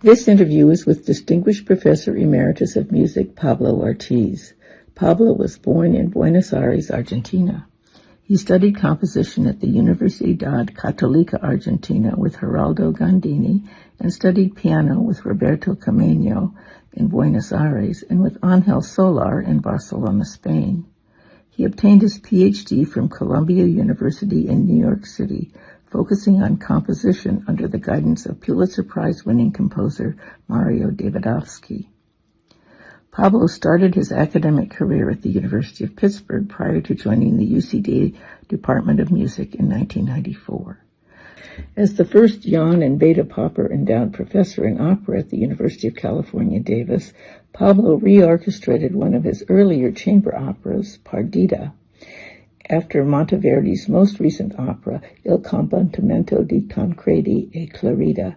This interview is with Distinguished Professor Emeritus of Music Pablo Ortiz. Pablo was born in Buenos Aires, Argentina. He studied composition at the Universidad Catolica Argentina with Gerardo Gandini and studied piano with Roberto Caamaño in Buenos Aires and with Ángel Solar in Barcelona, Spain. He obtained his Ph.D. from Columbia University in New York City, focusing on composition under the guidance of Pulitzer Prize-winning composer Mario Davidovsky. Pablo started his academic career at the University of Pittsburgh prior to joining the UCD Department of Music in 1994. As the first Jan and Beta Popper endowed professor in opera at the University of California, Davis, Pablo reorchestrated one of his earlier chamber operas, Perdida, after Monteverdi's most recent opera, Il Combattimento di Tancredi e Clorida.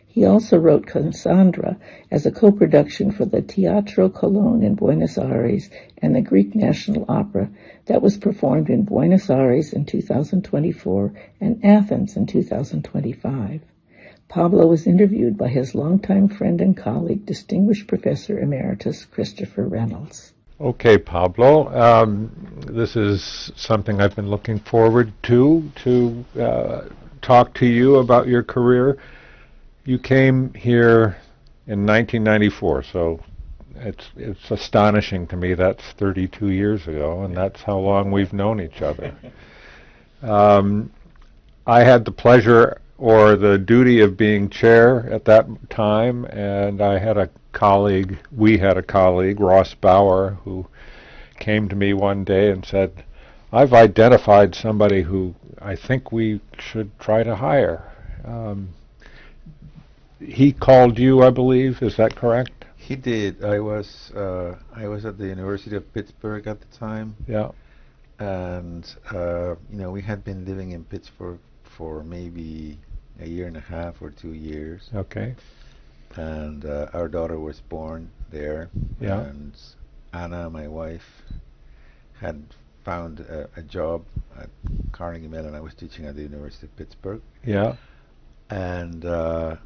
He also wrote Cassandra as a co-production for the Teatro Colón in Buenos Aires and the Greek National Opera that was performed in Buenos Aires in 2024 and Athens in 2025. Pablo was interviewed by his longtime friend and colleague, Distinguished Professor Emeritus Christopher Reynolds. Okay, Pablo, this is something I've been looking forward to talk to you about your career. You came here in 1994, so it's astonishing to me that's 32 years ago, and that's how long we've known each other. I had the pleasure or the duty of being chair at that time, and I had we had a colleague, Ross Bauer, who came to me one day and said, I've identified somebody who I think we should try to hire. He called you, I believe, is that correct? He did. I was at the University of Pittsburgh at the time. Yeah. And we had been living in Pittsburgh for maybe a year and a half or 2 years. Okay. And our daughter was born there. Yeah. And Anna, my wife, had found a job at Carnegie Mellon. I was teaching at the University of Pittsburgh. Yeah. And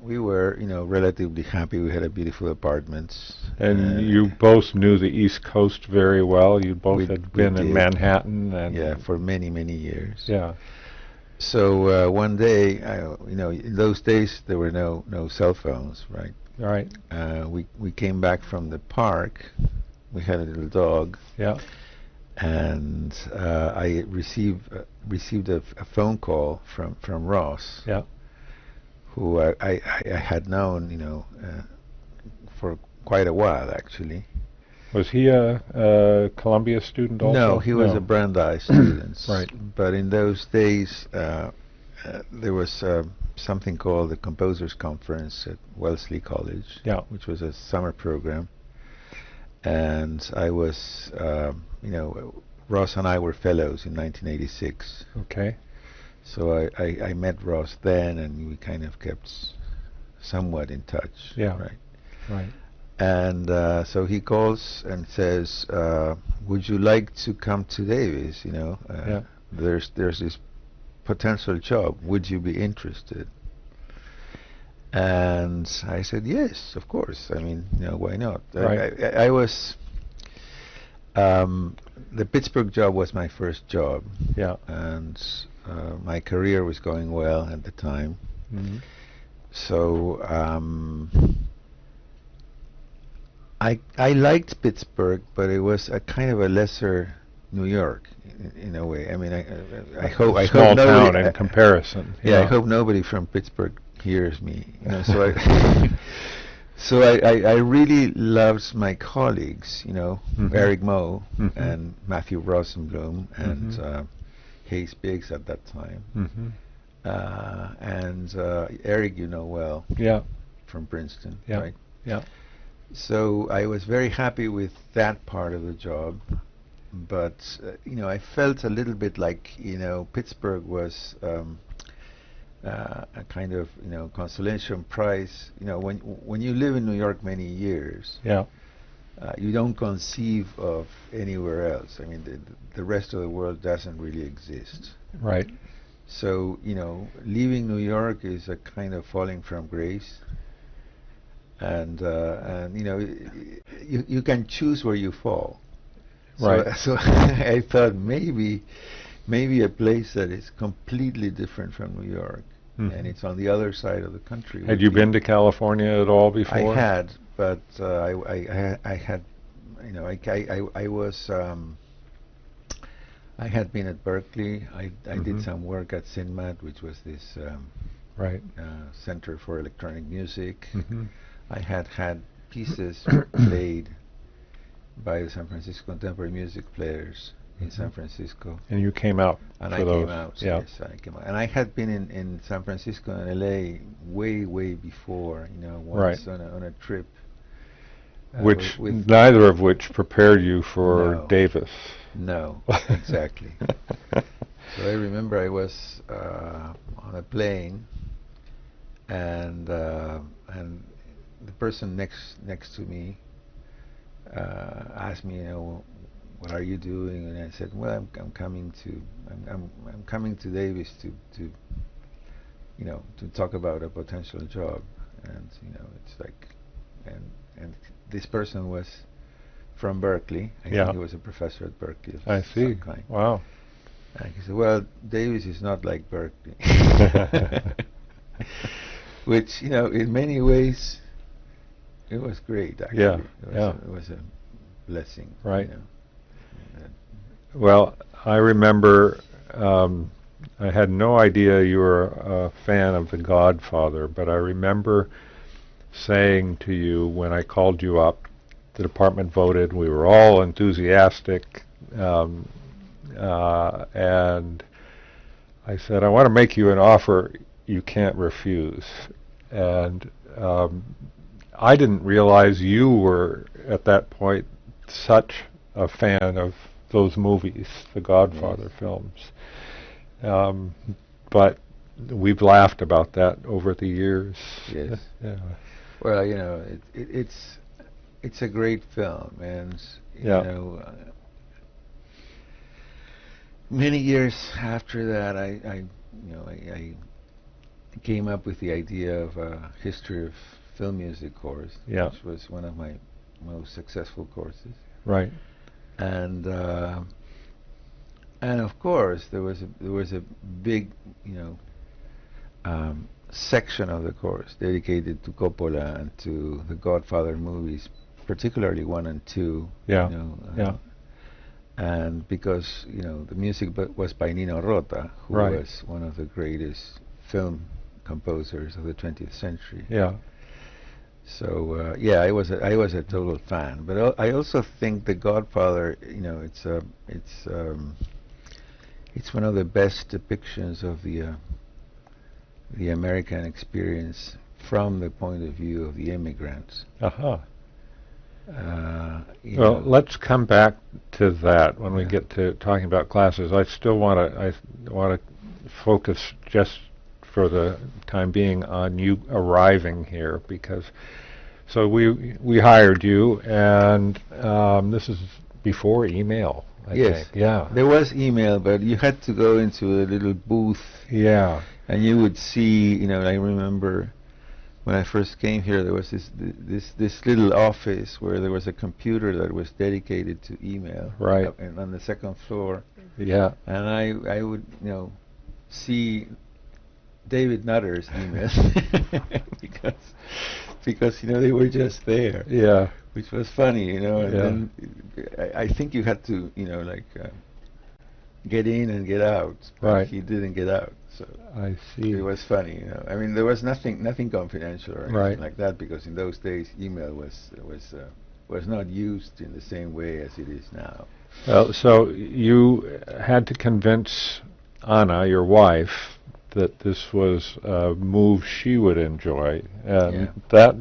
we were, relatively happy. We had a beautiful apartment. And you both knew the East Coast very well. You both had been in Manhattan. And yeah, for many, many years. Yeah. So one day, in those days there were no cell phones, right? Right. We came back from the park. We had a little dog. Yeah. And I received a phone call from Ross. Yeah. Who I had known, for quite a while, actually. Was he a Columbia student also? No, he was a Brandeis student. Right. But in those days, there was something called the Composers Conference at Wellesley College, which was a summer program. And I was, Ross and I were fellows in 1986. Okay. So I met Ross then, and we kind of kept somewhat in touch. Yeah. Right. Right. And so he calls and says, "Would you like to come to Davis? There's this potential job. Would you be interested?" And I said, "Yes, of course. I mean, why not?" Right. I was. The Pittsburgh job was my first job. Yeah. And my career was going well at the time. Mm-hmm. So I liked Pittsburgh, but it was a kind of a lesser New York in a way. I mean, I hope small town in comparison. Yeah, I hope nobody from Pittsburgh hears me. So I really loved my colleagues. Mm-hmm. Eric Moe Mm-hmm. and Matthew Rosenblum and Mm-hmm. Hayes Biggs at that time. Mm-hmm. And Eric, well. Yeah. From Princeton, yeah. right? Yeah. So I was very happy with that part of the job, but I felt a little bit like Pittsburgh was a kind of consolation prize. When you live in New York many years, yeah. You don't conceive of anywhere else. I mean, the rest of the world doesn't really exist. Right. So leaving New York is a kind of falling from grace. and you know, you can choose where you fall. Right. So I thought maybe a place that is completely different from New York, and it's on the other side of the country. Had you been to California at all before? I had, but I had, you know, I was. I had been at Berkeley. I did some work at CINMAT, which was this Center for Electronic Music. I had pieces played by the San Francisco Contemporary Music Players in San Francisco. And you came out. And I came out. Yes, I came out. And I had been in San Francisco and LA way before. You know, once on a trip. Which neither of which prepared you for Davis. No, exactly. So I remember I was on a plane, and the person next to me asked me, you know, what are you doing? And I said, well, I'm coming to Davis to you know, to talk about a potential job. And you know, it's like, and this person was from Berkeley. I think he was a professor at Berkeley. I see. Wow. And he said, well, Davis is not like Berkeley. Which, you know, in many ways, it was great, actually. It was a blessing. Right. You know. Well, I remember I had no idea you were a fan of The Godfather, but I remember saying to you when I called you up, the department voted, we were all enthusiastic, and I said, I want to make you an offer you can't refuse. And I didn't realize you were, at that point, such a fan of those movies, the Godfather films. But we've laughed about that over the years. Yes. Well, you know, it's a great film, and you know, many years after that, I came up with the idea of a history of film music course, which was one of my most successful courses. Right. And of course there was a big, you know, section of the course dedicated to Coppola and to the Godfather movies, particularly 1 and 2. You know, and because, you know, the music was by Nino Rota, who was one of the greatest film composers of the 20th century. So I was a total fan. But I also think The Godfather, you know, it's one of the best depictions of the American experience from the point of view of the immigrants. Well, let's come back to that when we get to talking about classes. I still want to focus just for the time being on you arriving here, because so we hired you, and this is before email, I think. There was email, but you had to go into a little booth. And you would see, you know, I remember when I first came here, there was this little office where there was a computer that was dedicated to email. And on the second floor. And I would, you know, see David Nutter's emails because you know, they were just there. Which was funny, you know. And then I think you had to, you know, like get in and get out. But he didn't get out. So I see. It was funny, you know. I mean, there was nothing confidential or anything like that, because in those days email was not used in the same way as it is now. So you had to convince Anna, your wife, that this was a move she would enjoy, and that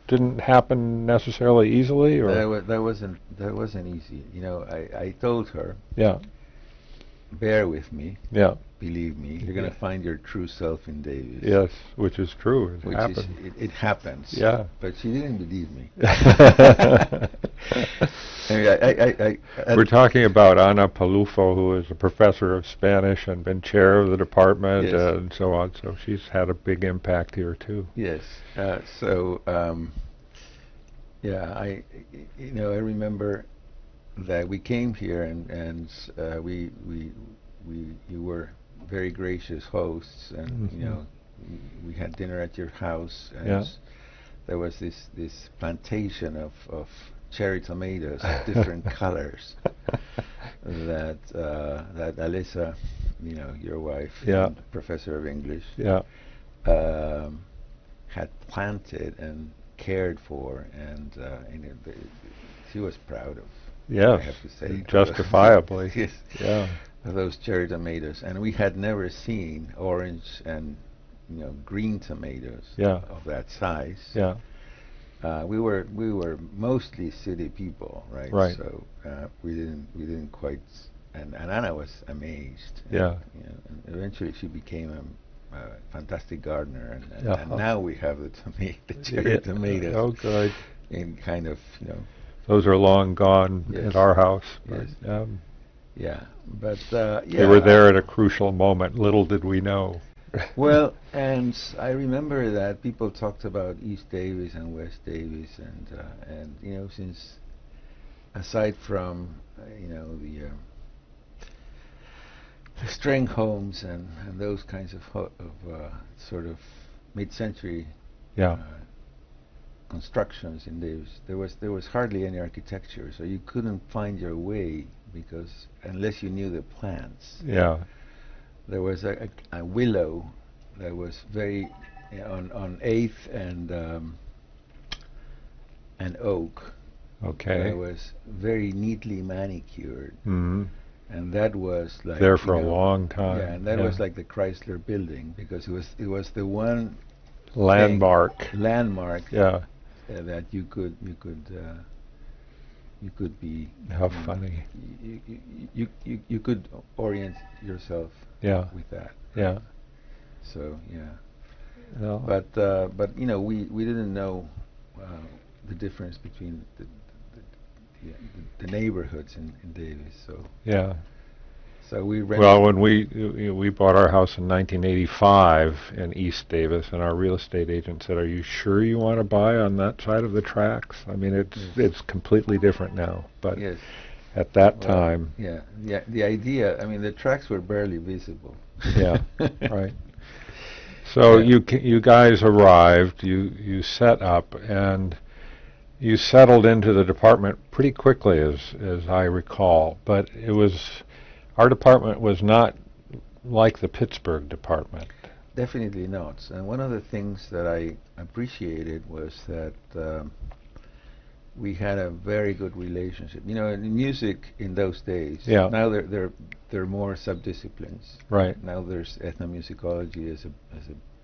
didn't happen necessarily easily, or that wasn't easy. You know, I told her, bear with me. Believe me, you're going to find your true self in Davis. Yes, which is true. It happens. But she didn't believe me. We're talking about Ana Palufo, who is a professor of Spanish and been chair of the department, Yes. and so on. So she's had a big impact here too. Yes. Yeah, I remember that we came here and you were very gracious hosts, and we had dinner at your house, and there was this plantation of cherry tomatoes of different colors that Alisa, your wife, and professor of English, had planted and cared for, and she was proud of. Yes, I have to say, justifiably. Yes, yeah, of those cherry tomatoes, and we had never seen orange and green tomatoes of that size. Yeah. We were mostly city people, right? Right. So we didn't quite. And Anna was amazed. Yeah. And eventually she became a fantastic gardener, and now we have the cherry tomatoes. Oh, good. In kind of Those are long gone at our house. Yes. But, yeah, but they were there at a crucial moment. Little did we know. Well, and I remember that people talked about East Davis and West Davis, and since aside from the string homes and those kinds of sort of mid-century constructions in Davis, there was hardly any architecture, so you couldn't find your way because unless you knew the plants. Yeah. There was a willow that was very on 8th and Oak. Okay. That was very neatly manicured. Mm-hmm. And that was like there for a long time. Yeah, and that was like the Chrysler Building because it was the one landmark. Yeah. That you could be. How funny. You could orient yourself. With that. Yeah. So yeah. Well. But we didn't know the difference between the neighborhoods in Davis. So yeah. So we rented. Well, when we bought our house in 1985 in East Davis, and our real estate agent said, "Are you sure you want to buy on that side of the tracks? I mean, it's completely different now." But at that time, the idea. I mean, the tracks were barely visible. Yeah, right. So you guys arrived. You set up, and you settled into the department pretty quickly, as I recall. But our department was not like the Pittsburgh department. Definitely not. And one of the things that I appreciated was that we had a very good relationship. In music in those days. Yeah. Now there are more subdisciplines. Right. Now there's ethnomusicology as a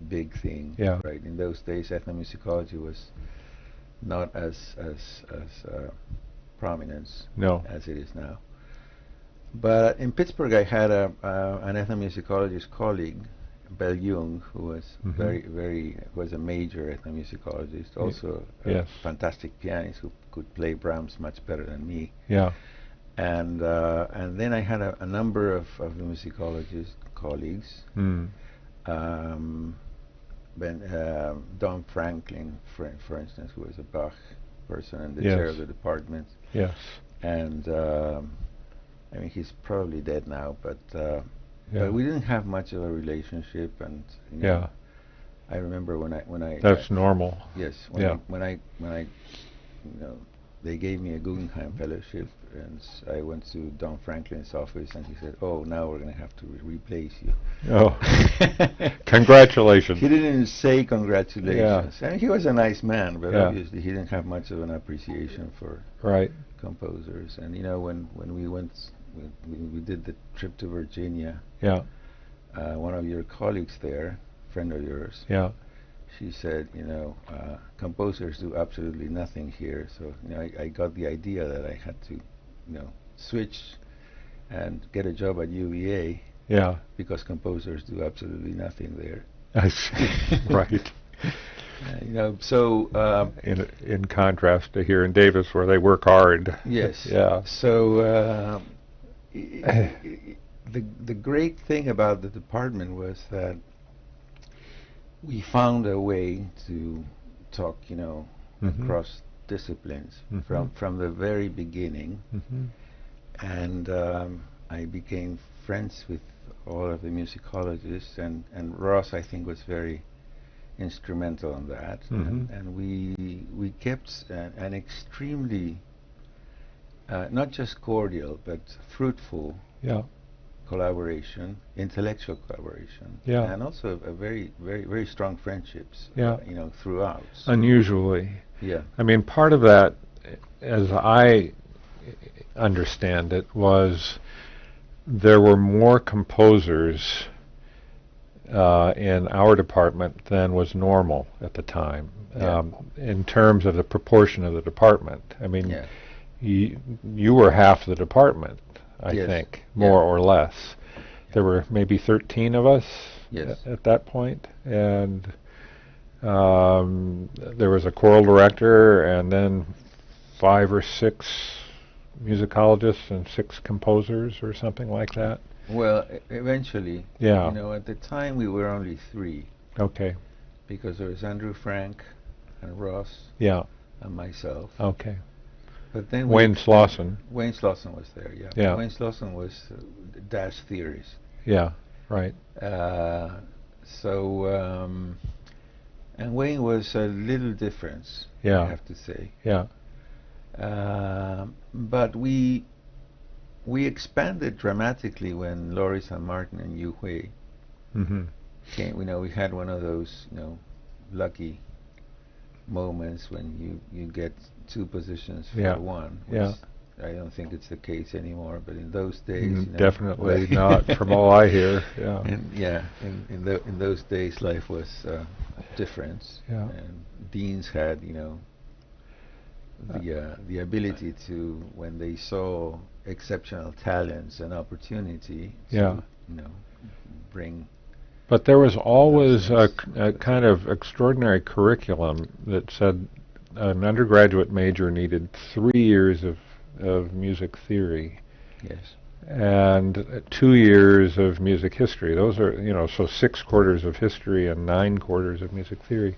big thing. Yeah. Right. In those days, ethnomusicology was not as prominent as it is now. But in Pittsburgh, I had an ethnomusicologist colleague, Bell Jung, who was was a major ethnomusicologist, also a fantastic pianist who could play Brahms much better than me. Yeah. And then I had a number of musicologist colleagues. Don Franklin, for instance, who was a Bach person and the chair of the department. Yes. And I mean, he's probably dead now, but we didn't have much of a relationship, and I remember when I that's normal. Yes. When I they gave me a Guggenheim fellowship, and I went to Don Franklin's office, and he said, "Oh, now we're going to have to replace you." Oh, congratulations! He didn't say congratulations. I mean, he was a nice man, but obviously he didn't have much of an appreciation for composers. And when we went. We did the trip to Virginia. Yeah. One of your colleagues there, friend of yours. Yeah. She said, composers do absolutely nothing here. So I got the idea that I had to, switch and get a job at UVA. Yeah. Because composers do absolutely nothing there. I see. Right. in contrast to here in Davis, where they work hard. Yes. Yeah. So the great thing about the department was that we found a way to talk, across disciplines from the very beginning, and I became friends with all of the musicologists, and Ross, I think, was very instrumental in that, and we kept an extremely not just cordial but fruitful collaboration, intellectual collaboration, and also a very, very, very strong friendships, throughout. Unusually. Yeah. I mean, part of that, as I understand it, was there were more composers in our department than was normal at the time, in terms of the proportion of the department. I mean, you were half the department, I think, more or less. There were maybe 13 of us at that point, and there was a choral director, and then 5 or 6 musicologists and 6 composers or something like that. Well, eventually, at the time we were only 3. Okay. Because there was Andrew Frank and Ross. And myself. Okay. But then Wayne Slauson. Wayne Slauson was there. Yeah. Wayne Slauson was Dash Theories. Yeah. Right. And Wayne was a little different. I have to say. Yeah. But we expanded dramatically when Laurie San Martin and Yu Hui came. We had one of those, lucky moments when you get 2 positions for one. I don't think it's the case anymore, but in those days, definitely not, from all I hear. In those days, life was different. And deans had, the ability to, when they saw exceptional talents and opportunity, to, bring. But there was always a kind of extraordinary curriculum that said an undergraduate major needed 3 years of music theory. Yes. And 2 years of music history. Those are, so 6 quarters of history and 9 quarters of music theory.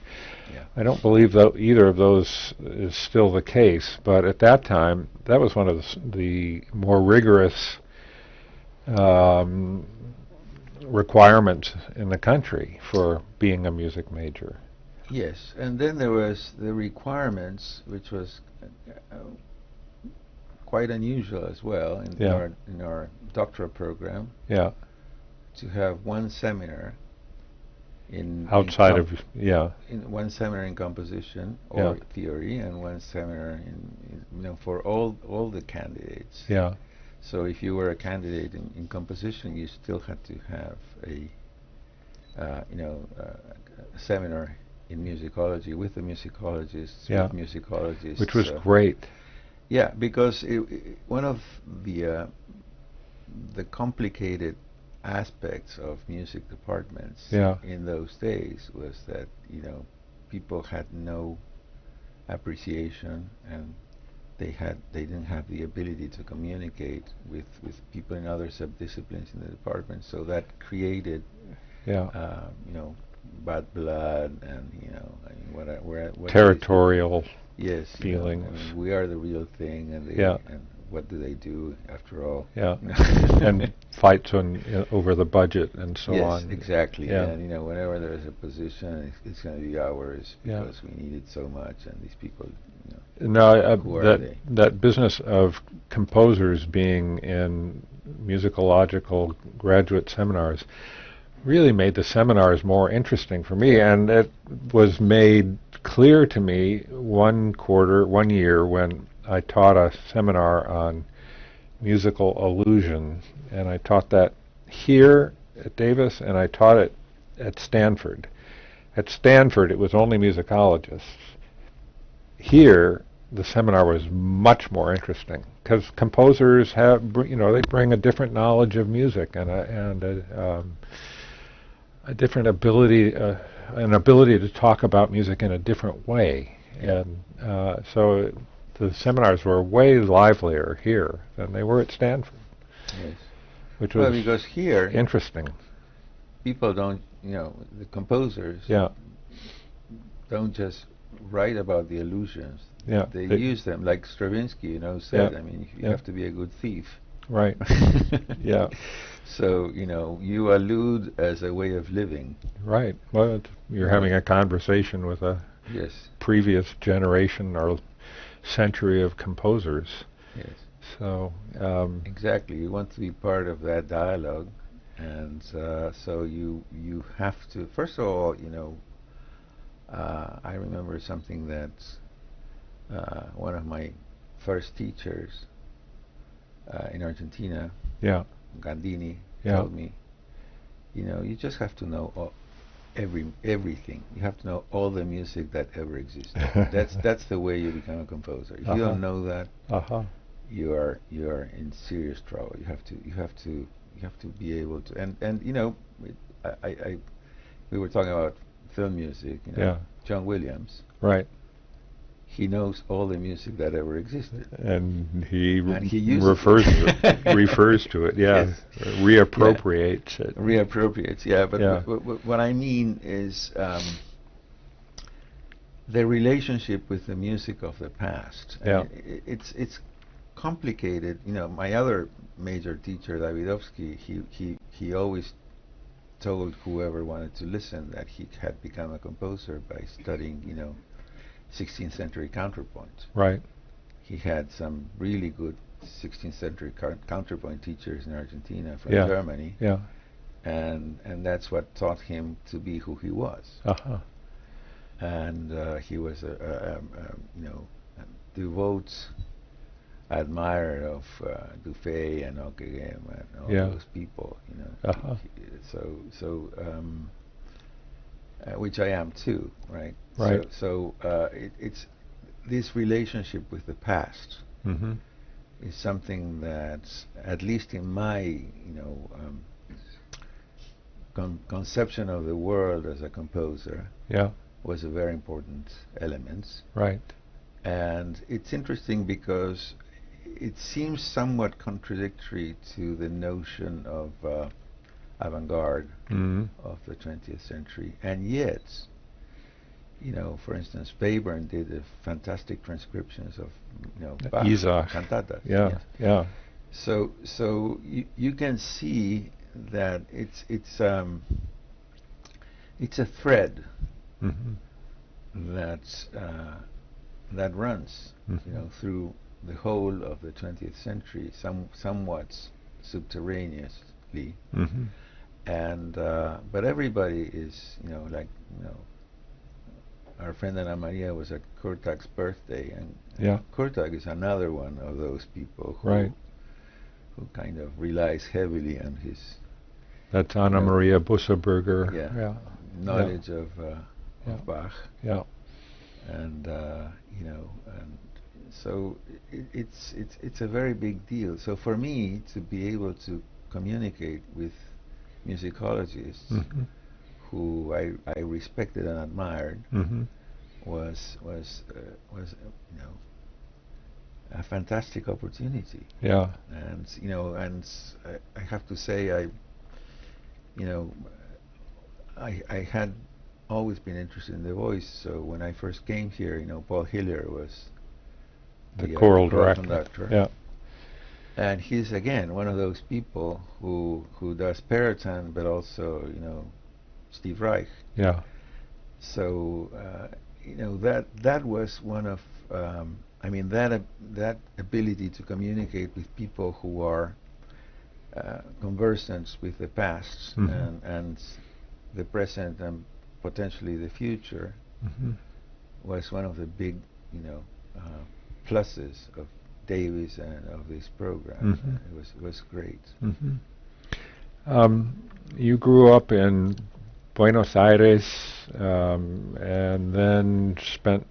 I don't believe that either of those is still the case, but at that time, that was one of the more rigorous requirements in the country for being a music major. Yes, and then there was the requirements, which was quite unusual as well in our doctoral program. To have 1 seminar in one seminar in composition or theory, and 1 seminar in for all the candidates. So if you were a candidate in composition, you still had to have a seminar in musicology with the musicologists, which was great. Yeah, because one of the complicated aspects of music departments in those days was that people had no appreciation, and they didn't have the ability to communicate with people in other subdisciplines in the department. So that created bad blood, and what territorial feeling. We are the real thing, and what do they do after all? And fights over the budget and so on. Yes, exactly. And whenever there is a position, it's going to be ours because we need it so much, and these people. That business of composers being in musicological graduate seminars really made the seminars more interesting for me, and it was made clear to me one year when I taught a seminar on musical illusion, and I taught that here at Davis, and I taught it at Stanford. At Stanford, it was only musicologists. Here, the seminar was much more interesting because composers they bring a different knowledge of music and a different ability an ability to talk about music in a different way. And so the seminars were way livelier here than they were at Stanford. Yes. Which was because here interesting. People don't, the composers don't just write about the illusions. Yeah. They use them, like Stravinsky, said. I mean, you have to be a good thief. Right. Yeah. So, you allude as a way of living. Right. Well, you're having a conversation with a previous generation or century of composers. Yes. So exactly. You want to be part of that dialogue, and so you have to. First of all, I remember something that one of my first teachers in Argentina, Gandini, told me. You just have to know everything. You have to know all the music that ever existed. That's the way you become a composer. If you don't know that, you are in serious trouble. You have to be able to. And we were talking about film music. John Williams. Right. He knows all the music that ever existed, and he refers to it. Yeah. Yes. Reappropriates it. Reappropriates. Yeah. But what I mean is the relationship with the music of the past. Yeah. It's complicated. My other major teacher, Davidovsky, he always told whoever wanted to listen that he had become a composer by studying, 16th century counterpoint. Right. He had some really good 16th century counterpoint teachers in Argentina from Germany. Yeah. And that's what taught him to be who he was. And he was a devout admirer of Dufay and Ockeghem and all those people, which I am too, right? Right. So it's this relationship with the past is something that, at least in my, conception of the world as a composer, was a very important element. Right. And it's interesting because it seems somewhat contradictory to the notion of avant-garde of the 20th century, and yet, for instance, Webern did a fantastic transcriptions of, Bach's cantatas. Yeah. So you can see that it's a thread that runs, through the whole of the 20th century, somewhat subterraneously. And but everybody is, our friend Ana Maria was at Kurtak's birthday, and Kurtak is another one of those people who kind of relies heavily on his. That's Ana Maria Busseberger. Knowledge of Bach. Yeah. And and so it's a very big deal. So for me to be able to communicate with musicologists who I respected and admired was a fantastic opportunity. Yeah. And I have to say I had always been interested in the voice. So when I first came here, Paul Hiller was the choral director. Conductor. Yeah. And he's again one of those people who does Perotan, but also Steve Reich. Yeah. So that was one of that ability to communicate with people who are conversant with the past and the present and potentially the future was one of the big pluses of Davis and of this program. It was great. You grew up in Buenos Aires and then spent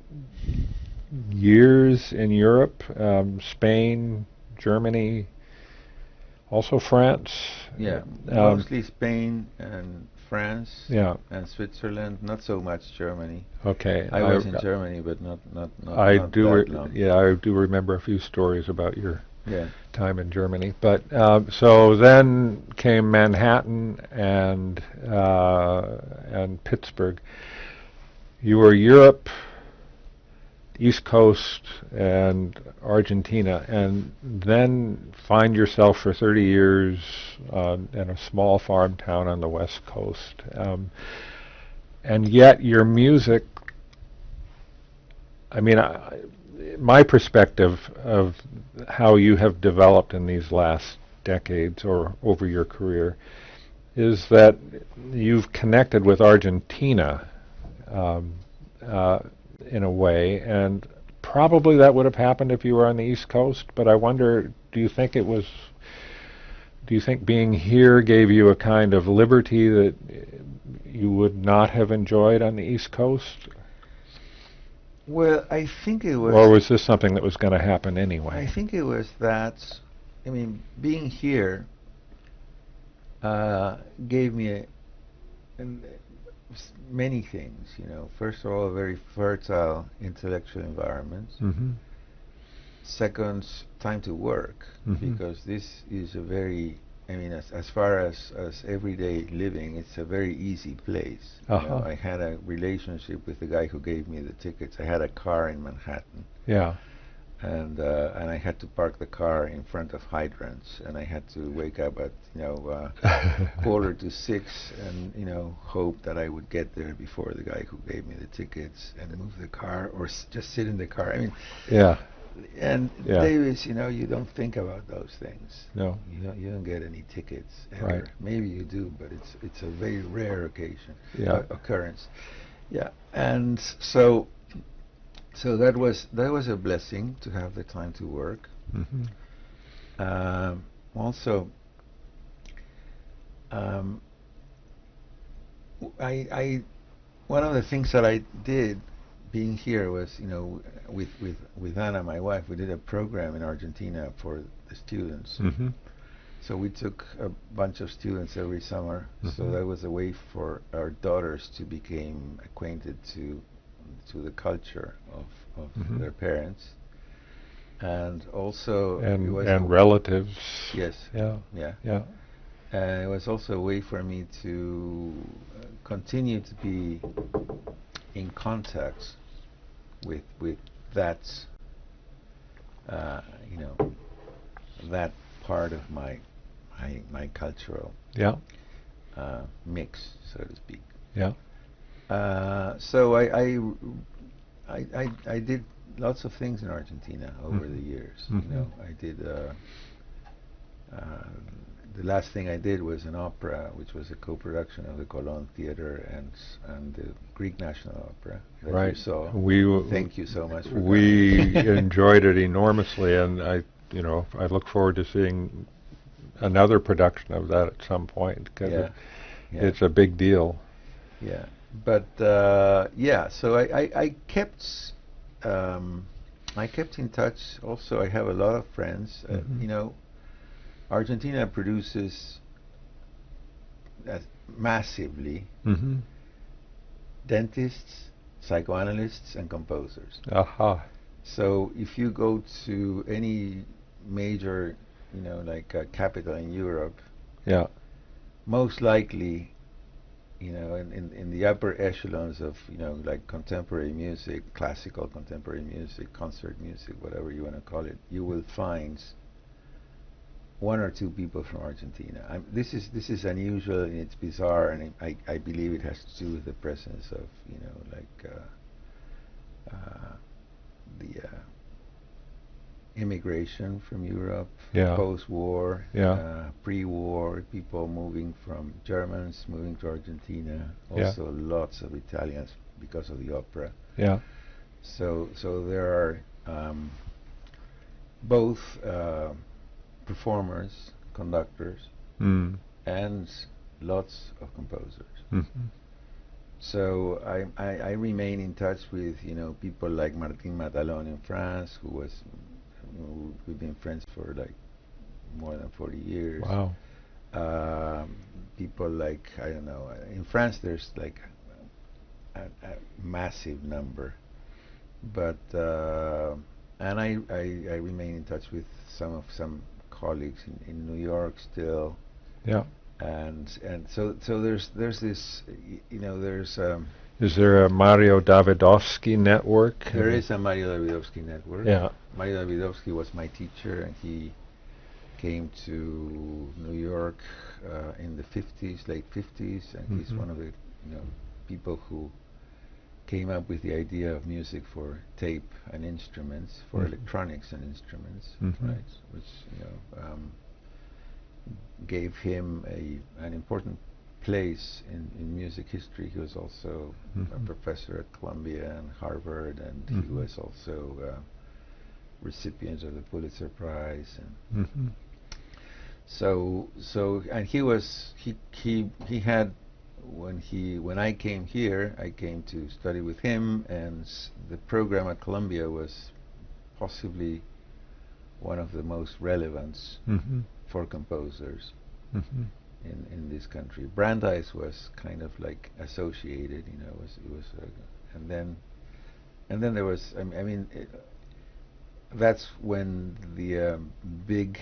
years in Europe, Spain, Germany, also France. Yeah, mostly Spain and France Yeah. and Switzerland, not so much Germany. Okay. I was in Germany, but not I not do. that long. Yeah, I do remember a few stories about your Yeah. time in Germany. But so then came Manhattan and Pittsburgh. You were Europe, East Coast, and Argentina, and then find yourself for 30 years in a small farm town on the West Coast. And yet your music, I mean, my perspective of how you have developed in these last decades or over your career is that you've connected with Argentina in a way, and probably that would have happened if you were on the East Coast, but I wonder, do you think being here gave you a kind of liberty that you would not have enjoyed on the East Coast? Well, I think it was... Or was this something that was going to happen anyway? I think it was that, I mean, being here gave me many things, you know. First of all, a very fertile intellectual environment. Mm-hmm. Second, time to work, Mm-hmm. because this is a very, I mean, as far as everyday living, it's a very easy place. You know, I had a relationship with the guy who gave me the tickets. I had a car in Manhattan. Yeah. And I had to park the car in front of hydrants, and I had to wake up at 5:45 and hope that I would get there before the guy who gave me the tickets, and move the car or just sit in the car. I mean, yeah. And yeah. Davis, you don't think about those things. No. You don't get any tickets ever. Right. Maybe you do, but it's a very rare occurrence. Yeah, and so that was a blessing to have the time to work. Mm-hmm. Also, I one of the things that I did being here was, with Ana, my wife, we did a program in Argentina for the students. Mm-hmm. So we took a bunch of students every summer. Mm-hmm. So that was a way for our daughters to become acquainted to the culture of mm-hmm. their parents, and also and relatives. Yes. Yeah. Yeah. Yeah. And it was also a way for me to continue to be in contact with that that part of my cultural mix, so to speak. Yeah. So I did lots of things in Argentina over mm-hmm. the years. Mm-hmm. I did the last thing I did was an opera, which was a co-production of the Colón Theater and the Greek National Opera that right. you saw. Thank you so much for we enjoyed it enormously, and I look forward to seeing another production of that at some point, because it's a big deal. Yeah, but so I kept in touch. Also, I have a lot of friends. Mm-hmm. Argentina produces massively mm-hmm. dentists, psychoanalysts, and composers. Aha. So if you go to any major, capital in Europe, most likely, in the upper echelons of, contemporary music, classical contemporary music, concert music, whatever you want to call it, you will find one or two people from Argentina. This is unusual and it's bizarre, and I believe it has to do with the presence of the immigration from Europe, post-war, pre-war, people moving from Germans moving to Argentina, also lots of Italians because of the opera. Yeah. So there are both performers, conductors, and lots of composers. Mm-hmm. So I remain in touch with people like Martin Matalon in France, who was we've been friends for like more than 40 years. Wow. people like, I don't know, in France there's like a massive number, but and I remain in touch with some colleagues in New York still. Yeah. And so there's this, you know, there's is there a Mario Davidovsky network? There is a Mario Davidovsky network. Yeah. Mario Davidovsky was my teacher, and he came to New York in the 50s, late 50s, and he's one of the people who came up with the idea of music for tape and instruments, for electronics and instruments, right? Which gave him an important place in music history. He was also a professor at Columbia and Harvard, and he was also recipient of the Pulitzer Prize. And so and he had, when I came here, I came to study with him, and the program at Columbia was possibly one of the most relevant for composers in this country. Brandeis was kind of like associated, you know, it was and then there was, I mean, that's when the big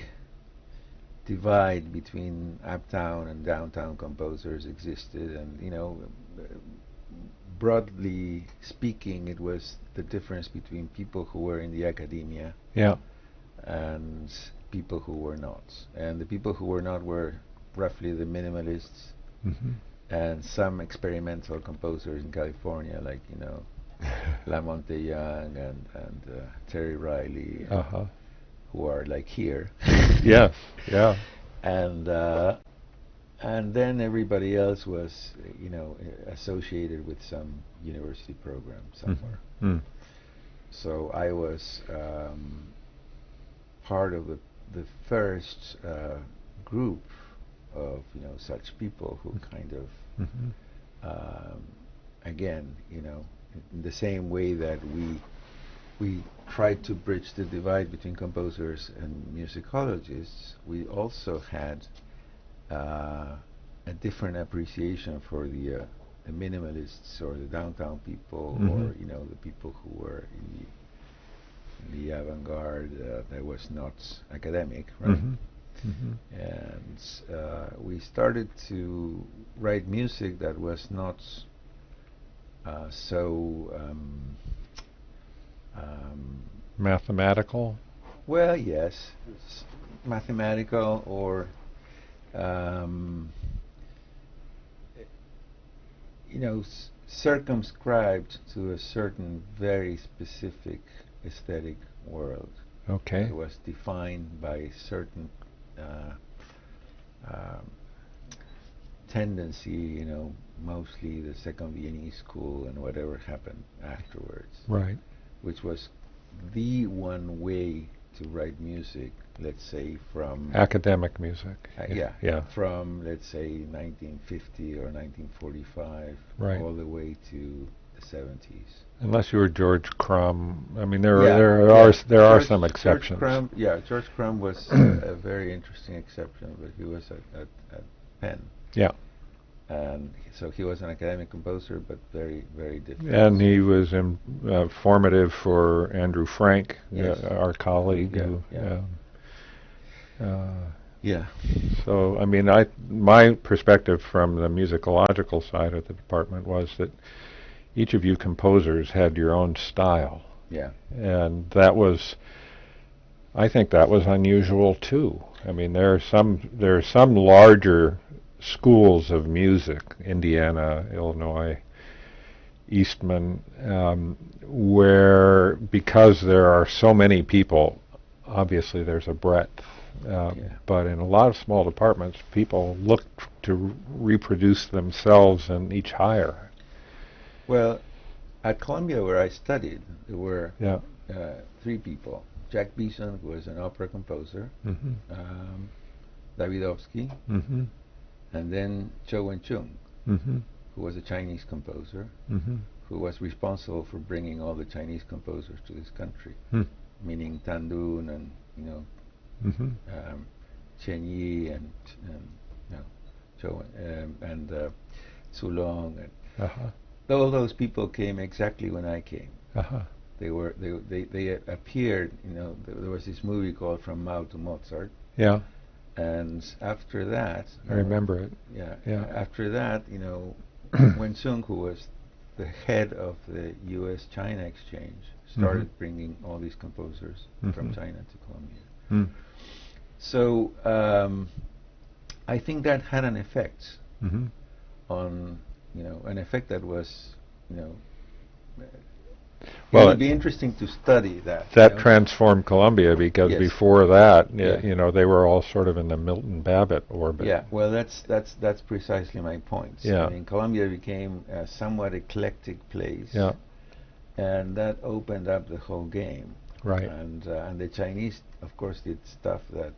divide between uptown and downtown composers existed, and you know, broadly speaking, it was the difference between people who were in the academia and people who were not. And the people who were not were roughly the minimalists and some experimental composers in California, like, you know, Lamonte Young and Terry Riley, who are like here. Yes, yeah. And then everybody else was, you know, associated with some university program somewhere. So I was part of the first group of, you know, such people who kind of again, you know, in the same way that we tried to bridge the divide between composers and musicologists, we also had a different appreciation for the minimalists or the downtown people, or, you know, the people who were in the avant-garde that was not academic, right? And we started to write music that was not so mathematical? Well, yes, mathematical, or you know, circumscribed to a certain very specific aesthetic world. Okay. It was defined by certain tendency, you know, mostly the Second Viennese School and whatever happened afterwards. Right. Which was the one way to write music, let's say from academic music. Yeah. From, let's say, 1950 or 1945, right, all the way to the 70s. Unless you were George Crumb. I mean, there are some exceptions. George Crumb was a very interesting exception, but he was at Penn. Yeah. And so he was an academic composer, but very, very different. And he was formative for Andrew Frank, yes, our colleague. Yeah. So, I mean, my perspective from the musicological side of the department was that each of you composers had your own style. Yeah. And I think that was unusual too. I mean, there are some larger schools of music, Indiana, Illinois, Eastman, where, because there are so many people, obviously there's a breadth. But in a lot of small departments, people look to reproduce themselves and each hire. Well, at Columbia, where I studied, there were three people. Jack Beeson, who was an opera composer, Davidovsky, and then Cho Wen-chung, who was a Chinese composer, who was responsible for bringing all the Chinese composers to this country, meaning Tan Dun and, you know, Chen Yi and no, Joe and Sulong, and all those people came exactly when I came. They appeared. There was this movie called From Mao to Mozart. Yeah. And after that, I remember it. Yeah. Yeah. After that, Wen Sung, who was the head of the U.S.-China exchange, started bringing all these composers from China to Colombia. So I think that had an effect on, an effect that was, well, it would be interesting to study that. That transformed Colombia, because yes. before that, they were all sort of in the Milton Babbitt orbit. Yeah, well, that's precisely my point. Yeah. I mean, Colombia became a somewhat eclectic place. Yeah. And that opened up the whole game. Right. And the Chinese, of course, did stuff that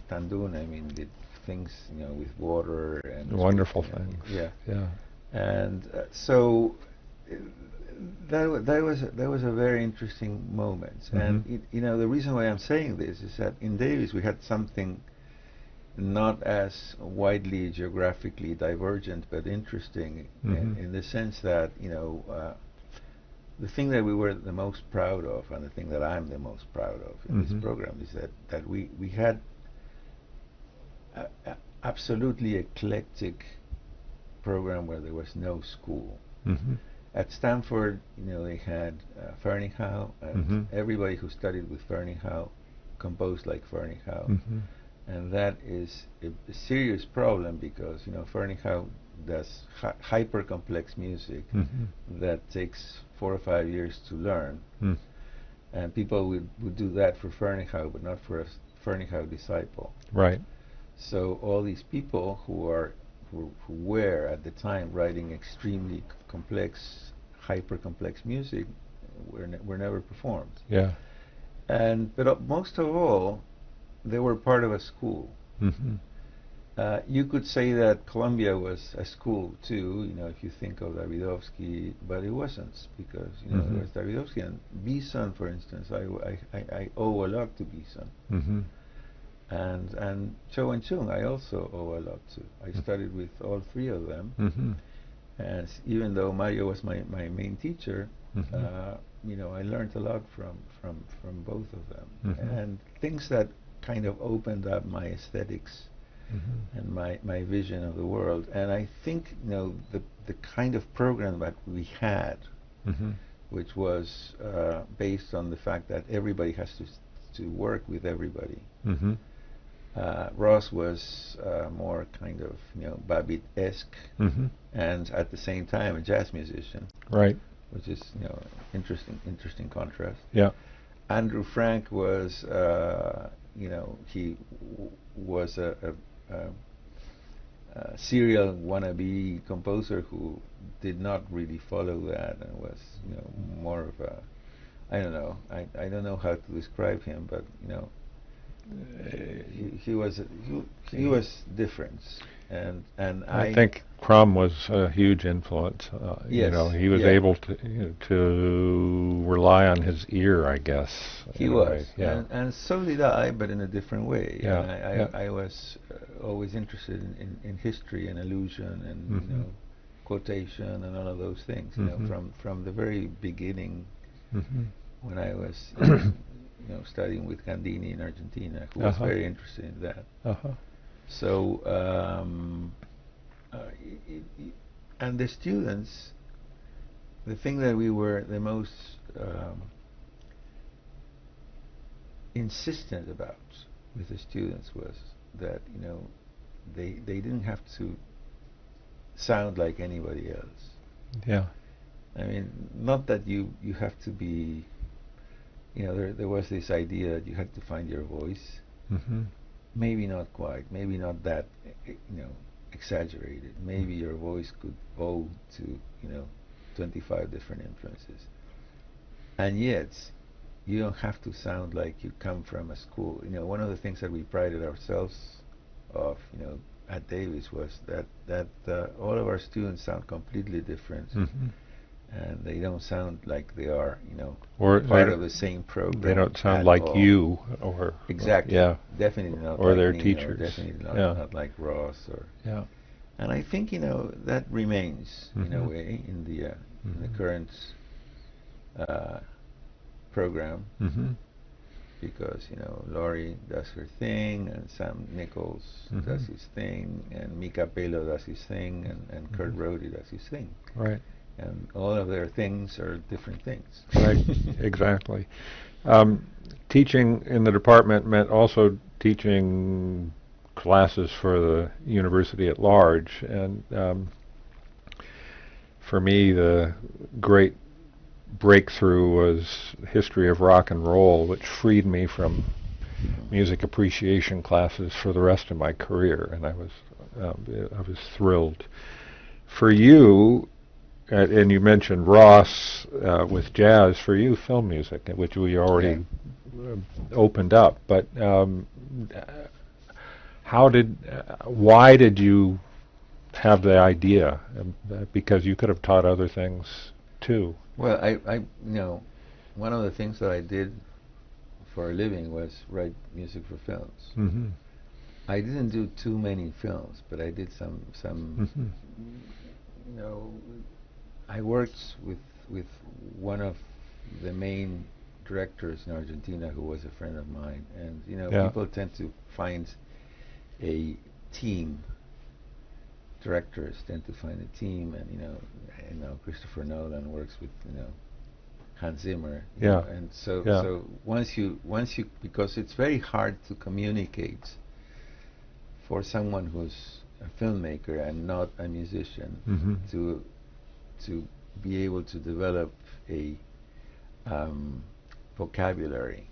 Tandun, I mean, did things, with water and wonderful things. Yeah. Yeah. And so that was a very interesting moment. And the reason why I'm saying this is that in Davis we had something not as widely geographically divergent, but interesting in the sense that the thing that we were the most proud of, and the thing that I'm the most proud of in this program, is that we had absolutely eclectic program where there was no school. At Stanford, they had Ferneyhough, and everybody who studied with Ferneyhough composed like Ferneyhough. And that is a serious problem, because Ferneyhough does hyper complex music that takes 4 or 5 years to learn, and people would do that for Ferneyhough, but not for a Ferneyhough disciple. Right. So all these people who were at the time writing extremely complex, hyper complex music were never performed. Yeah. But most of all, they were part of a school. You could say that Colombia was a school too, if you think of Davidovsky, but it wasn't, because there was Davidovsky and Bison, for instance. I owe a lot to Bison, and Cho and Chung I also owe a lot to. I studied with all three of them, and even though Mario was my main teacher, I learned a lot from both of them, and things that kind of opened up my aesthetics and my vision of the world. And I think the kind of program that we had, which was based on the fact that everybody has to work with everybody. Ross was more kind of Babbitt-esque, and at the same time a jazz musician. Right. Which is interesting contrast. Yeah. Andrew Frank was he was a serial wannabe composer who did not really follow that, and was more of a, I don't know how to describe him, but he was different, and I think Crum was a huge influence. Yes, he was able to rely on his ear, I guess. He was, yeah. and so did I, but in a different way. Yeah, and I was always interested in history and allusion and quotation and all of those things. From the very beginning, when I was studying with Gandini in Argentina, who was very interested in that. So, and the students, the thing that we were the most insistent about with the students was that they didn't have to sound like anybody else. Yeah. I mean, not that you have to be. There was this idea that you had to find your voice. Maybe not quite. Maybe not that. Exaggerated. Maybe your voice could owe to 25 different influences, and yet you don't have to sound like you come from a school. One of the things that we prided ourselves of, at Davis, was that all of our students sound completely different, and they don't sound like they are, or part of the same program. They don't sound like all. you, or exactly. Yeah, definitely not. Or like their me, teachers. Or definitely not, Yeah. not like Ross. Or Yeah. And I think that remains in a way in the current program, because Laurie does her thing, and Sam Nichols does his thing, and Mika Pelo does his thing, and Kurt Brody does his thing. Right. And all of their things are different things. Right. Exactly. Teaching in the department meant also teaching classes for the university at large, and for me the great breakthrough was history of rock and roll, which freed me from music appreciation classes for the rest of my career, and I was thrilled. For you, and you mentioned Ross with jazz. For you, film music, which we already opened up, but why did you have the idea? Because you could have taught other things too. Well, I one of the things that I did for a living was write music for films. I didn't do too many films, but I did some. I worked with one of the main directors in Argentina who was a friend of mine, and people tend to find a team. Directors tend to find a team, and Christopher Nolan works with Hans Zimmer. And so once you because it's very hard to communicate for someone who's a filmmaker and not a musician to be able to develop a vocabulary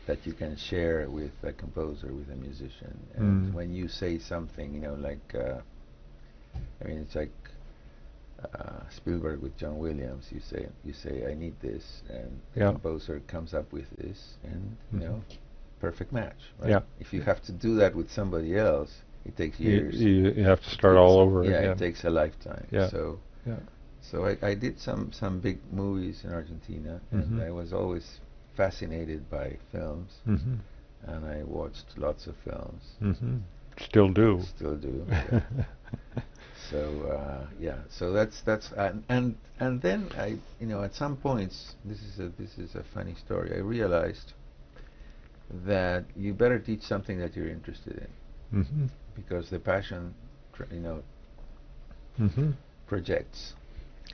that you can share with a composer, with a musician. And when you say something, it's like Spielberg with John Williams. You say I need this, and the composer comes up with this, and perfect match. Right? Yeah. If you have to do that with somebody else, it takes years. You have to start all over again. Yeah, it takes a lifetime. Yeah. So I did some big movies in Argentina, and I was always fascinated by films, and I watched lots of films. Still do. Still do. Yeah. So that's and then I at some points, this is a funny story. I realized that you better teach something that you're interested in, because the passion projects.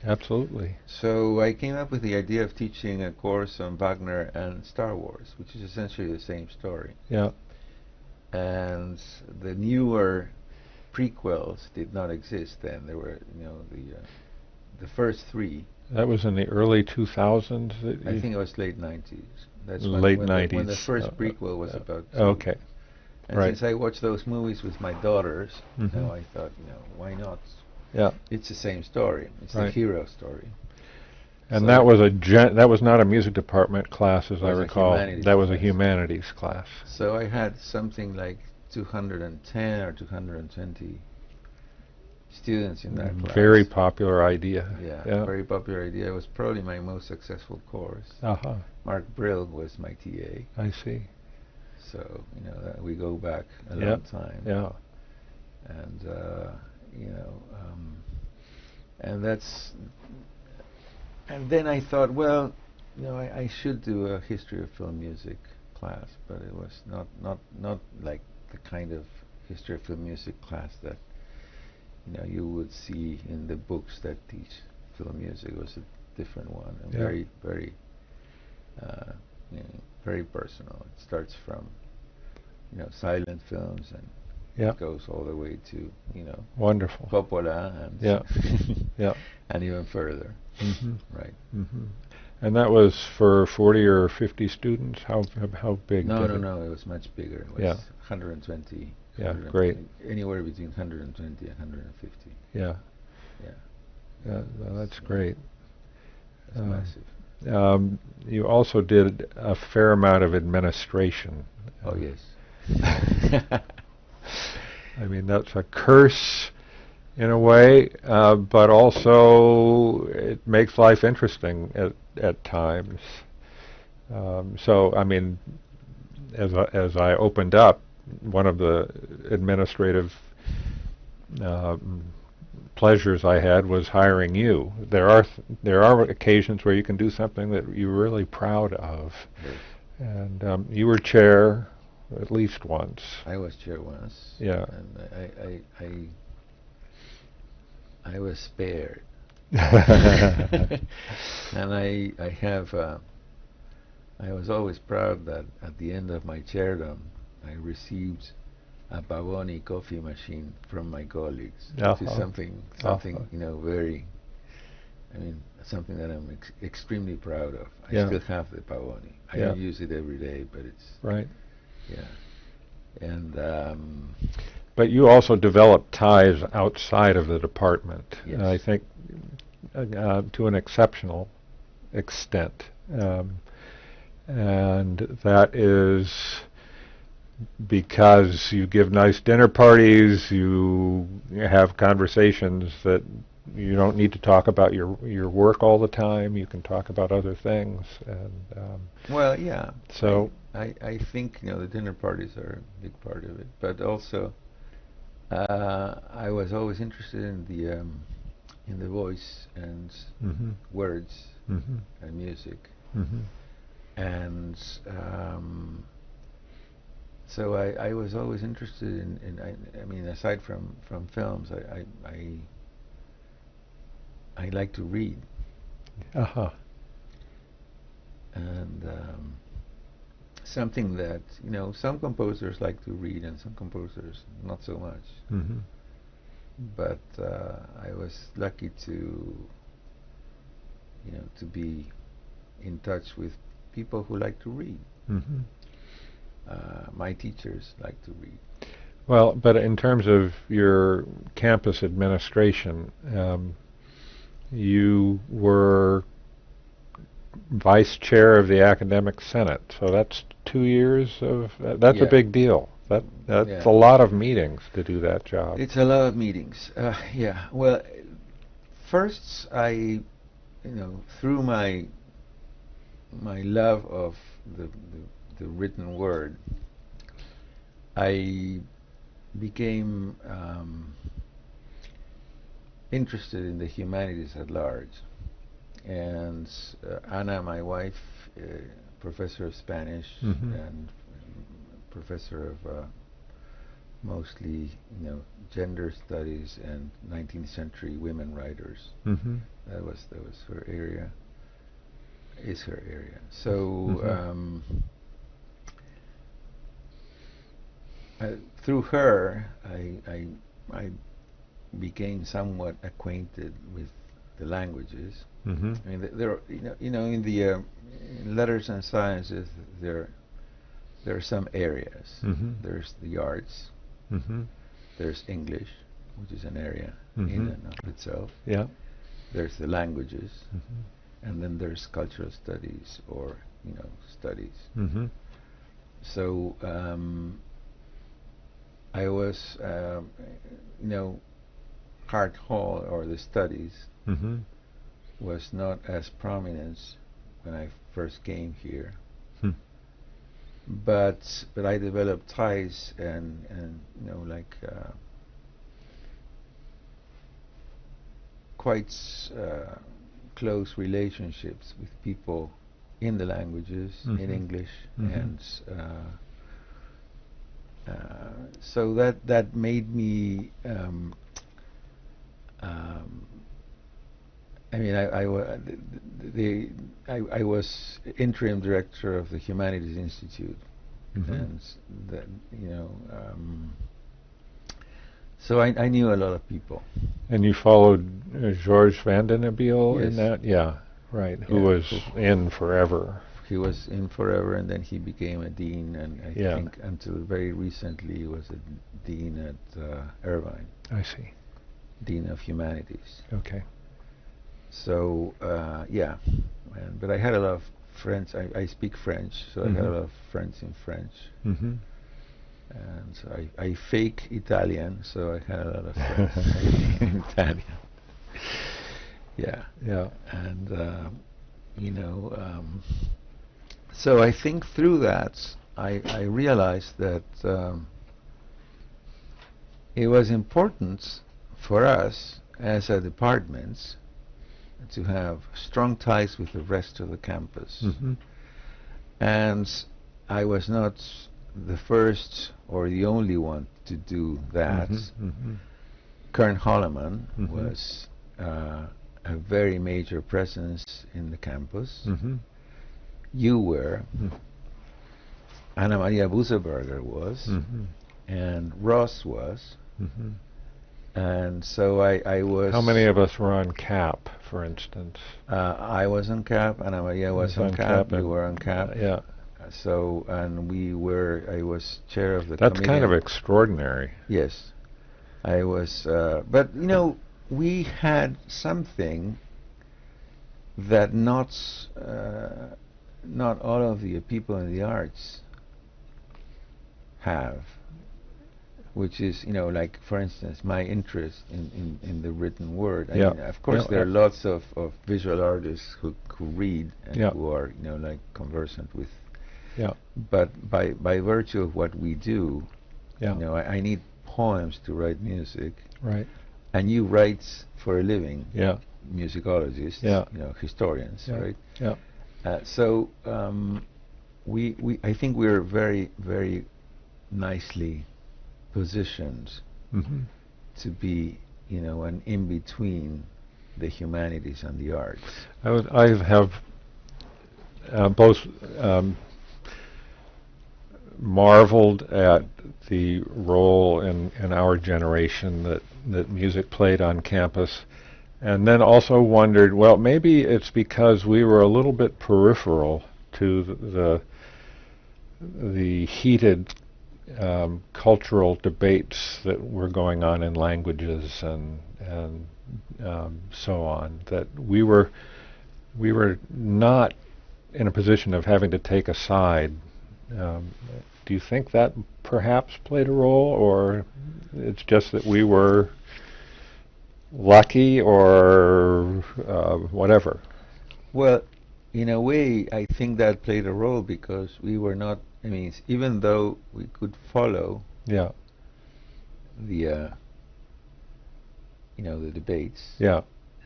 Absolutely. So I came up with the idea of teaching a course on Wagner and Star Wars, which is essentially the same story. Yeah. And the newer prequels did not exist then. There were, the first three. That was in the early 2000s? I think it was late 90s. That's late 90s. When the first prequel was about. Okay. And since I watched those movies with my daughters, I thought, why not? Yeah. It's the same story. It's the hero story. And that was not a music department class, as I recall. That was a humanities class. So I had something like 210 or 220 students in that class. Very popular idea. Yeah, very popular idea. It was probably my most successful course. Mark Brill was my TA. I see. So we go back a long time. Yeah. And and that's. And then I thought, well, I should do a history of film music class, but it was not like the kind of history of film music class that you would see in the books that teach film music. It was a different one, and very very personal. It starts from silent films, and it goes all the way to wonderful Coppola and and even further. Right. And that was for 40 or 50 students? How big? No, it was much bigger. It was 120. Yeah, great. Anywhere between 120 and 150. Yeah. That's great. It's massive. You also did a fair amount of administration. Oh, yes. I mean, that's a curse in a way, but also it makes life interesting at times. So, I mean, as I opened up, one of the administrative pleasures I had was hiring you. There are occasions where you can do something that you're really proud of, Yes. and you were chair at least once. I was chair once. Yeah. And I was spared. And I was always proud that at the end of my chairdom, I received a Pavoni coffee machine from my colleagues, which is something very, I mean, something that I'm extremely proud of. I still have the Pavoni. I don't use it every day, but it's right. Yeah, and but you also developed ties outside of the department. Yes. I think to an exceptional extent. And that is because you give nice dinner parties, you have conversations that you don't need to talk about your work all the time. You can talk about other things. And well, yeah. So I think the dinner parties are a big part of it, but also I was always interested in the voice and words and music. And so I was always interested in I mean, aside from films, I like to read. And something that some composers like to read and some composers not so much. But I was lucky to to be in touch with people who like to read. My teachers like to read. Well, but in terms of your campus administration, you were vice chair of the academic senate, so that's 2 years of that's a big deal. That's a lot of meetings to do that job. It's a lot of meetings. Yeah. Well, first I, through my love of the written word, I became interested in the humanities at large. And Ana, my wife, professor of Spanish and professor of mostly gender studies and 19th century women writers. That was her area. Is her area. So through her, I became somewhat acquainted with the languages. I mean, there in the in letters and sciences, there are some areas. There's the arts. There's English, which is an area in and of itself. Yeah. There's the languages. And then there's cultural studies or studies. So I was Hart Hall or the studies was not as prominent when I first came here. But I developed ties and quite close relationships with people in the languages, in English, and so that made me. I mean, I was interim director of the Humanities Institute, and that so I knew a lot of people. And you followed Georges Van den Abiel in that? Yeah, right. Who was in forever. He was in forever, and then he became a dean, and I think until very recently he was a dean at Irvine. I see. Dean of Humanities. Okay. So, but I had a lot of friends. I speak French, so I had a lot of friends in French. and so I fake Italian, so I had a lot of friends in Italian. Yeah, yeah, and so I think through that I realized that it was important for us as a department to have strong ties with the rest of the campus. Mm-hmm. And I was not the first or the only one to do that. Mm-hmm. Mm-hmm. Kern Holloman Mm-hmm. was a very major presence in the campus. Mm-hmm. You were. Mm-hmm. Anna Maria Buseberger was. Mm-hmm. And Ross was. Mm-hmm. And so I was... How many of us were on CAP, for instance? I was on CAP, Anna Maria was on CAP, you were on CAP. Yeah. So, and I was chair of the That's committee. kind of extraordinary. Yes. I was, but we had something that not all of the people in the arts have, which is, like, for instance, my interest in the written word. I mean, of course, there are lots of visual artists who read and who are, like, conversant with. Yeah. But by virtue of what we do, I need poems to write music. Right. And you write for a living. Yeah. Musicologists. Yeah. Historians. Yeah. Right. Yeah. So I think we're very, very nicely positioned to be, an in between the humanities and the arts. I have both marveled at the role in our generation that music played on campus, and then also wondered, well, maybe it's because we were a little bit peripheral to the heated cultural debates that were going on in languages and so on, that we were not in a position of having to take a side. Do you think that perhaps played a role, or it's just that we were lucky, or whatever? Well, in a way, I think that played a role because we were not. I mean, even though we could follow the the debates,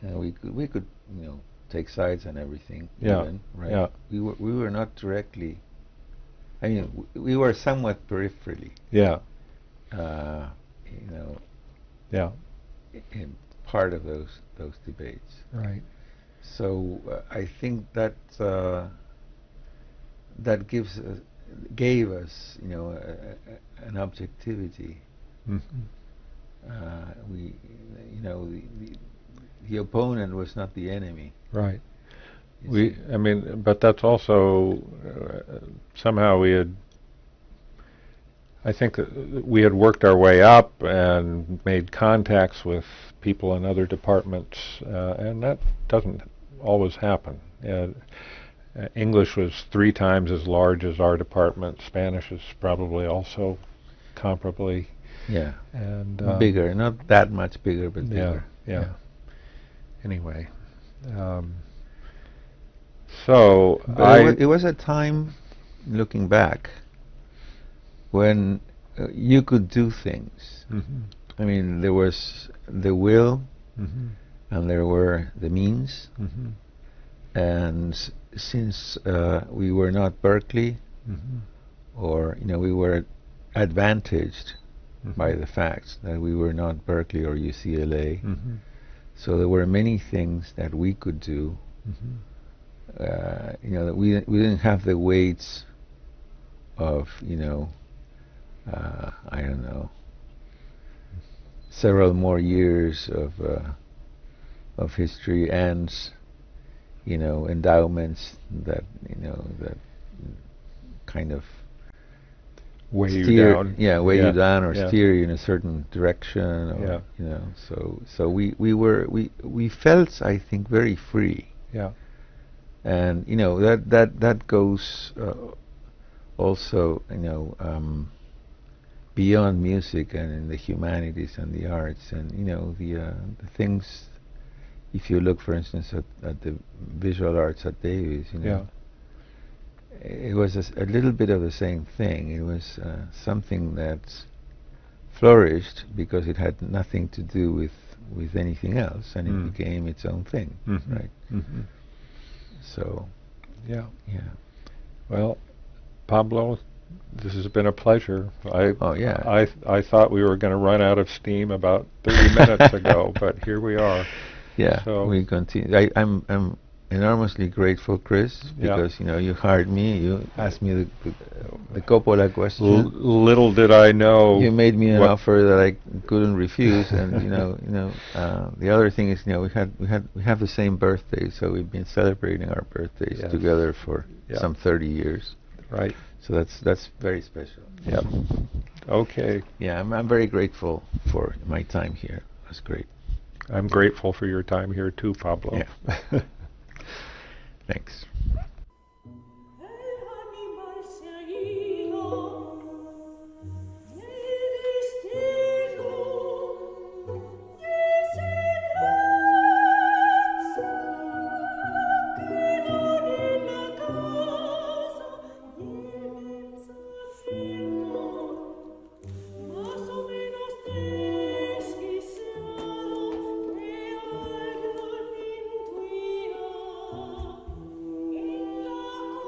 we could take sides and everything. Even, right? Yeah. We were not directly. I mean, we were somewhat peripherally. Yeah. In part of those debates. Right. So I think that that gave us, an objectivity. We, the opponent was not the enemy. Right. But that's also somehow I think that we had worked our way up and made contacts with people in other departments, and that doesn't always happen. English was 3 times as large as our department. Spanish is probably also comparably. Yeah. And bigger, not that much bigger, but bigger. Yeah. Anyway. So it was a time, looking back, when you could do things. I mean, there was the will, and there were the means. And since we were not Berkeley, or we were advantaged by the fact that we were not Berkeley or UCLA, so there were many things that we could do. That we didn't have the weights of I don't know, several more years of history and endowments that that kind of weigh you down. Weigh you down or steer you in a certain direction. Or, so we felt, I think, very free. Yeah. And that goes also beyond music and in the humanities and the arts, and the things. If you look, for instance, at the visual arts at Davis, it was a little bit of the same thing. It was something that flourished because it had nothing to do with anything else, and it became its own thing, right? So, yeah. Well, Pablo, this has been a pleasure. I thought we were going to run out of steam about 30 minutes ago, but here we are. Yeah, so we continue. I'm enormously grateful, Chris, because you hired me. You asked me the Coppola question. Little did I know. You made me an offer that I couldn't refuse, and the other thing is, we have the same birthday, so we've been celebrating our birthdays together for some 30 years. Right. So that's very special. Yep. Okay. Yeah, I'm very grateful for my time here. It was great. I'm grateful for your time here too, Pablo. Yeah. Thanks.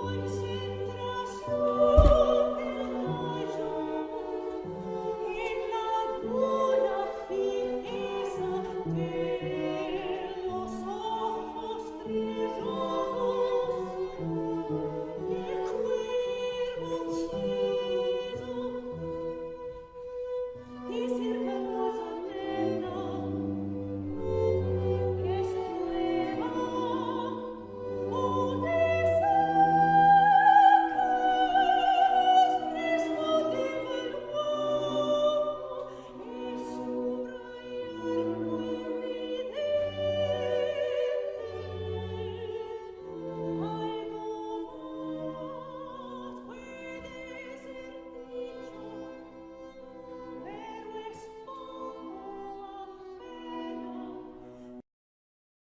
Voice